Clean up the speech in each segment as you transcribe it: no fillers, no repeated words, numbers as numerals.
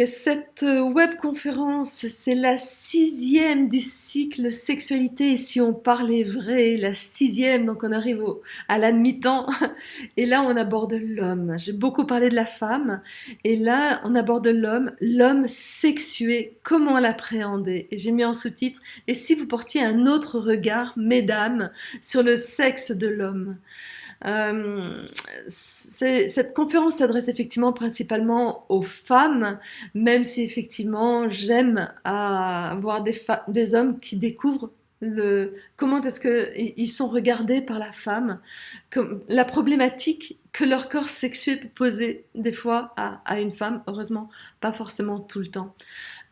Donc cette webconférence, c'est la 6e du cycle sexualité et si on parlait vrai, la 6e, donc on arrive à la mi-temps et là on aborde l'homme. J'ai beaucoup parlé de la femme et là on aborde l'homme, l'homme sexué, comment l'appréhender. Et j'ai mis en sous-titre et si vous portiez un autre regard, mesdames, sur le sexe de l'homme. Euh, cette conférence s'adresse effectivement principalement aux femmes, même si effectivement j'aime à voir des hommes qui découvrent comment est-ce qu'ils sont regardés par la femme, comme, la problématique que leur corps sexué peut poser des fois à une femme, heureusement pas forcément tout le temps.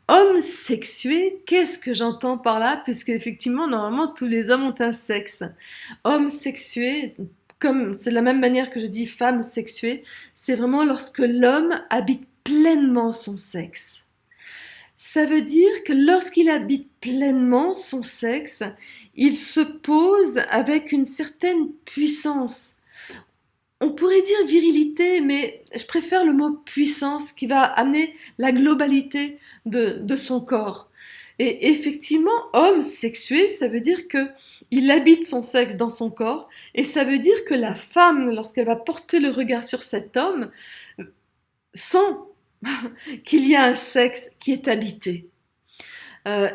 Homme sexué, qu'est-ce que j'entends par là? Puisque effectivement, normalement, tous les hommes ont un sexe. Homme sexué, comme c'est de la même manière que je dis femme sexuée, c'est vraiment lorsque l'homme habite pleinement son sexe. Ça veut dire que lorsqu'il habite pleinement son sexe, il se pose avec une certaine puissance. On pourrait dire virilité, mais je préfère le mot puissance qui va amener la globalité de son corps. Et effectivement, homme sexué, ça veut dire que il habite son sexe dans son corps, et ça veut dire que la femme, lorsqu'elle va porter le regard sur cet homme, sent qu'il y a un sexe qui est habité.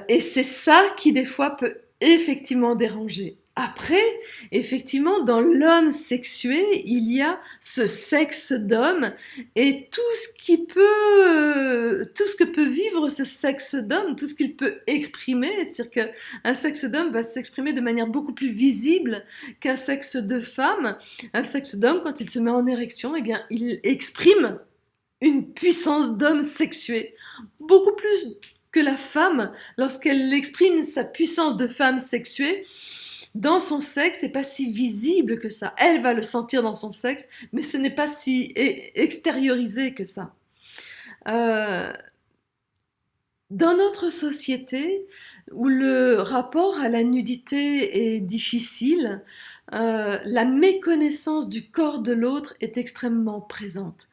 Et c'est ça qui des fois peut effectivement déranger. Après, effectivement, dans l'homme sexué, il y a ce sexe d'homme et tout ce que peut vivre ce sexe d'homme, tout ce qu'il peut exprimer, c'est-à-dire qu'un sexe d'homme va s'exprimer de manière beaucoup plus visible qu'un sexe de femme. Un sexe d'homme, quand il se met en érection, eh bien, il exprime une puissance d'homme sexué, beaucoup plus que la femme, lorsqu'elle exprime sa puissance de femme sexuée, dans son sexe, c'est pas si visible que ça. Elle va le sentir dans son sexe, mais ce n'est pas si extériorisé que ça. Euh, dans notre société, où le rapport à la nudité est difficile, la méconnaissance du corps de l'autre est extrêmement présente.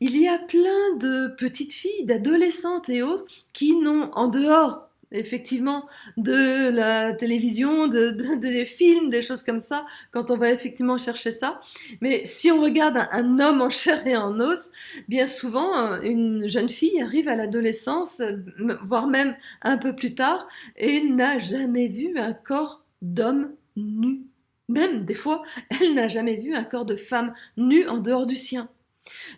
Il y a plein de petites filles, d'adolescentes et autres qui n'ont, en dehors effectivement de la télévision, des films, des choses comme ça, quand on va effectivement chercher ça. Mais si on regarde un homme en chair et en os, bien souvent, une jeune fille arrive à l'adolescence, voire même un peu plus tard, et n'a jamais vu un corps d'homme nu. Même des fois, elle n'a jamais vu un corps de femme nu en dehors du sien.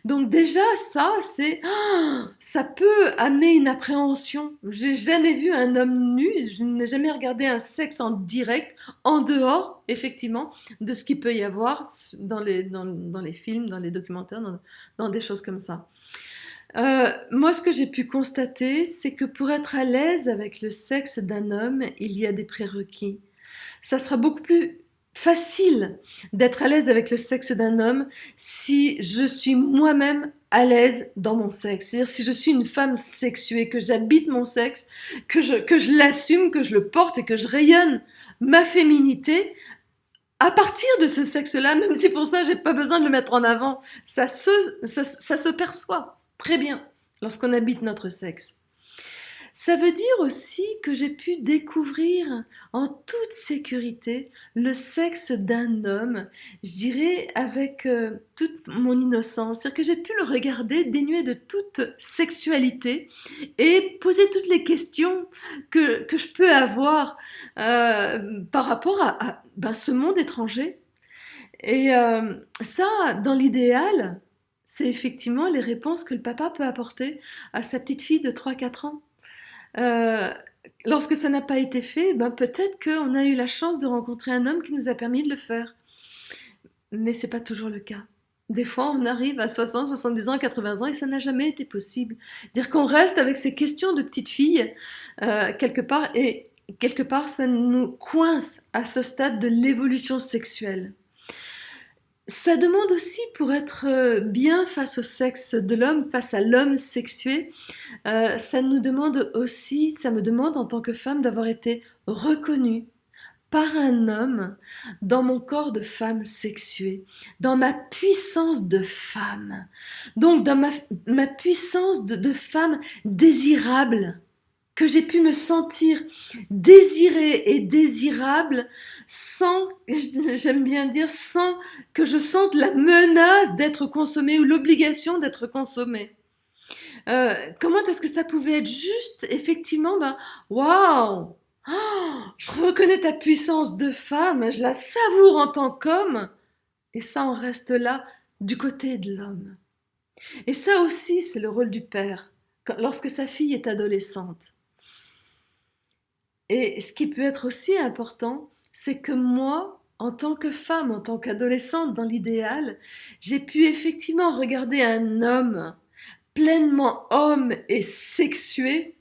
Donc déjà, ça peut amener une appréhension. J'ai jamais vu un homme nu, je n'ai jamais regardé un sexe en direct, en dehors, effectivement, de ce qu'il peut y avoir dans les films, dans les documentaires, dans des choses comme ça. Moi, ce que j'ai pu constater, c'est que pour être à l'aise avec le sexe d'un homme, il y a des prérequis. Ça sera beaucoup plus facile d'être à l'aise avec le sexe d'un homme si je suis moi-même à l'aise dans mon sexe. C'est-à-dire si je suis une femme sexuée, que j'habite mon sexe, que je l'assume, que je le porte et que je rayonne ma féminité à partir de ce sexe-là, même si pour ça j'ai pas besoin de le mettre en avant. Ça se perçoit très bien lorsqu'on habite notre sexe. Ça veut dire aussi que j'ai pu découvrir en toute sécurité le sexe d'un homme, je dirais avec toute mon innocence, c'est-à-dire que j'ai pu le regarder dénué de toute sexualité et poser toutes les questions que je peux avoir par rapport à ce monde étranger. Et ça, dans l'idéal, c'est effectivement les réponses que le papa peut apporter à sa petite fille de 3 4 ans. Euh, Lorsque ça n'a pas été fait, ben peut-être qu'on a eu la chance de rencontrer un homme qui nous a permis de le faire. Mais c'est pas toujours le cas. Des fois, on arrive à 60, 70 ans, 80 ans et ça n'a jamais été possible. Dire qu'on reste avec ces questions de petite fille quelque part et quelque part, ça nous coince à ce stade de l'évolution sexuelle. Ça demande aussi, pour être bien face au sexe de l'homme, face à l'homme sexué, ça me demande en tant que femme d'avoir été reconnue par un homme dans mon corps de femme sexuée, dans ma puissance de femme, donc dans ma puissance de femme désirable, que j'ai pu me sentir désirée et désirable sans, j'aime bien dire, sans que je sente la menace d'être consommée ou l'obligation d'être consommée. Comment est-ce que ça pouvait être juste, effectivement, ben, waouh! Oh, je reconnais ta puissance de femme, je la savoure en tant qu'homme, et ça en reste là du côté de l'homme. Et ça aussi, c'est le rôle du père, lorsque sa fille est adolescente. Et ce qui peut être aussi important, c'est que moi, en tant que femme, en tant qu'adolescente, dans l'idéal, j'ai pu effectivement regarder un homme pleinement homme et sexué,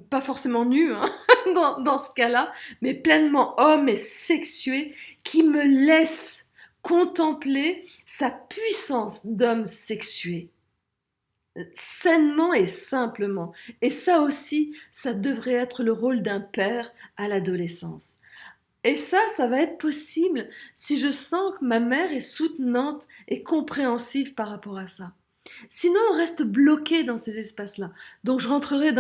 pas forcément nu hein, dans ce cas-là, mais pleinement homme et sexué, qui me laisse contempler sa puissance d'homme sexué, sainement et simplement. Et ça aussi, ça devrait être le rôle d'un père à l'adolescence. Et ça va être possible si je sens que ma mère est soutenante et compréhensive par rapport à ça. Sinon, on reste bloqué dans ces espaces-là. Donc, je rentrerai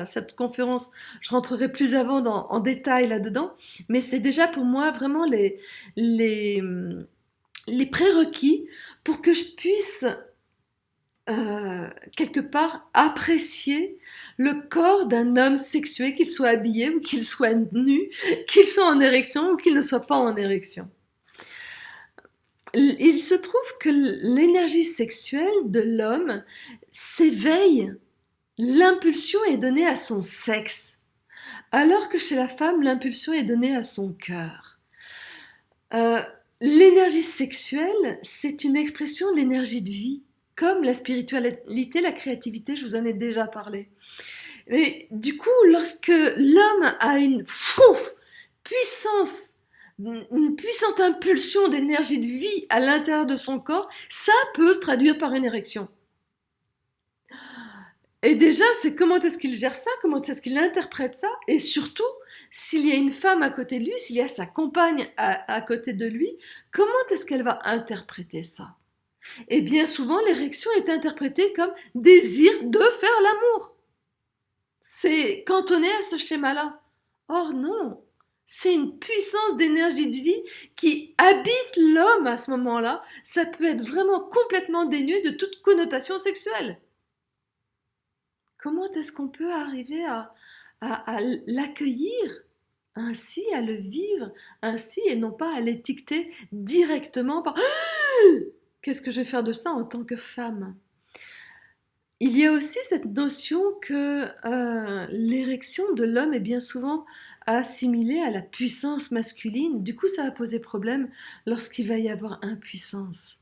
cette conférence, je rentrerai plus avant en détail là-dedans, mais c'est déjà pour moi vraiment les, les prérequis pour que je puisse quelque part apprécier le corps d'un homme sexué, qu'il soit habillé ou qu'il soit nu, qu'il soit en érection ou qu'il ne soit pas en érection. Il se trouve que l'énergie sexuelle de l'homme s'éveille, l'impulsion est donnée à son sexe, alors que chez la femme, l'impulsion est donnée à son cœur. Euh, L'énergie sexuelle, c'est une expression de l'énergie de vie, comme la spiritualité, la créativité, je vous en ai déjà parlé. Mais du coup, lorsque l'homme a une puissance, une puissante impulsion d'énergie de vie à l'intérieur de son corps, ça peut se traduire par une érection. Et déjà, c'est comment est-ce qu'il gère ça, comment est-ce qu'il interprète ça, et surtout, s'il y a une femme à côté de lui, s'il y a sa compagne à côté de lui, comment est-ce qu'elle va interpréter ça? Et bien souvent, l'érection est interprétée comme désir de faire l'amour. C'est cantonné à ce schéma-là. Or non, c'est une puissance d'énergie de vie qui habite l'homme à ce moment-là. Ça peut être vraiment complètement dénué de toute connotation sexuelle. Comment est-ce qu'on peut arriver à l'accueillir ainsi, à le vivre ainsi, et non pas à l'étiqueter directement par qu'est-ce que je vais faire de ça en tant que femme? Il y a aussi cette notion que l'érection de l'homme est bien souvent assimilée à la puissance masculine. Du coup, ça va poser problème lorsqu'il va y avoir impuissance.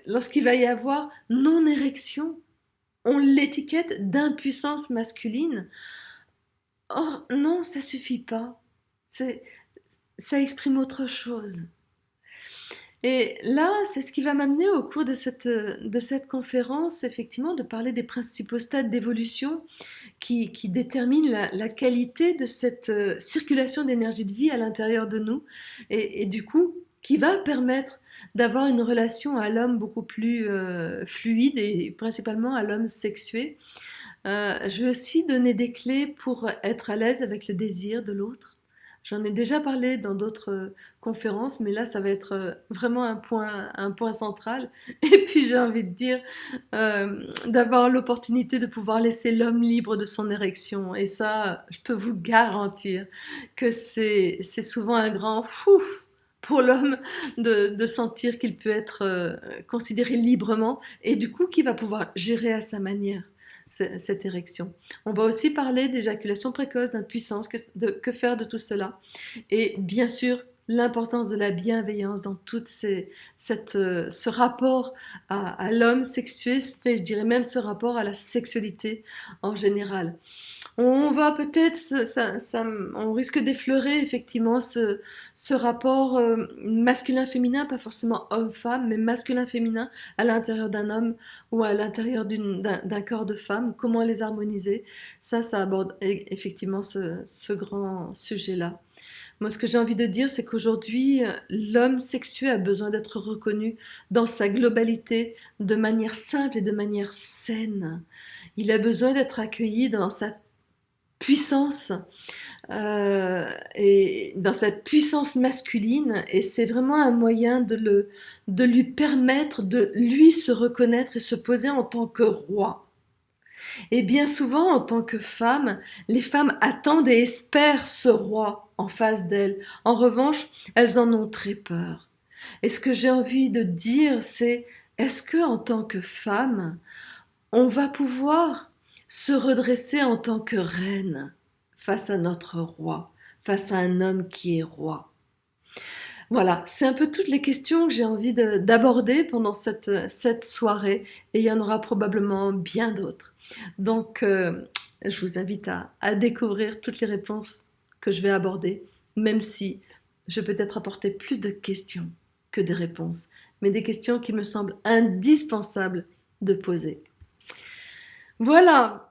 Lorsqu'il va y avoir non-érection, on l'étiquette d'impuissance masculine. Or, non, ça suffit pas. Ça exprime autre chose. Et là, c'est ce qui va m'amener au cours de cette conférence, effectivement, de parler des principaux stades d'évolution qui déterminent la qualité de cette circulation d'énergie de vie à l'intérieur de nous, et du coup, qui va permettre d'avoir une relation à l'homme beaucoup plus fluide, et principalement à l'homme sexué. Je vais aussi donner des clés pour être à l'aise avec le désir de l'autre. J'en ai déjà parlé dans d'autres conférences, mais là, ça va être vraiment un point central. Et puis, j'ai envie de dire d'avoir l'opportunité de pouvoir laisser l'homme libre de son érection. Et ça, je peux vous garantir que c'est souvent un grand fouf pour l'homme de sentir qu'il peut être considéré librement et du coup qu'il va pouvoir gérer à sa manière cette érection. On va aussi parler d'éjaculation précoce, d'impuissance, que faire de tout cela. Et bien sûr, l'importance de la bienveillance dans tout ce rapport à l'homme sexué, je dirais même ce rapport à la sexualité en général. On va peut-être, on risque d'effleurer effectivement ce rapport masculin-féminin, pas forcément homme-femme, mais masculin-féminin à l'intérieur d'un homme ou à l'intérieur d'un corps de femme, comment les harmoniser. Ça aborde effectivement ce grand sujet-là. Moi, ce que j'ai envie de dire, c'est qu'aujourd'hui, l'homme sexué a besoin d'être reconnu dans sa globalité, de manière simple et de manière saine. Il a besoin d'être accueilli dans sa puissance, et dans cette puissance masculine, et c'est vraiment un moyen de lui permettre de lui se reconnaître et se poser en tant que roi. Et bien souvent, en tant que femme, les femmes attendent et espèrent ce roi en face d'elles. En revanche, elles en ont très peur. Et ce que j'ai envie de dire, c'est, est-ce que en tant que femme, on va pouvoir se redresser en tant que reine face à notre roi, face à un homme qui est roi? Voilà, c'est un peu toutes les questions que j'ai envie d'aborder pendant cette soirée, et il y en aura probablement bien d'autres. Donc, je vous invite à découvrir toutes les réponses que je vais aborder, même si je vais peut-être apporter plus de questions que de réponses, mais des questions qui me semblent indispensables de poser. Voilà,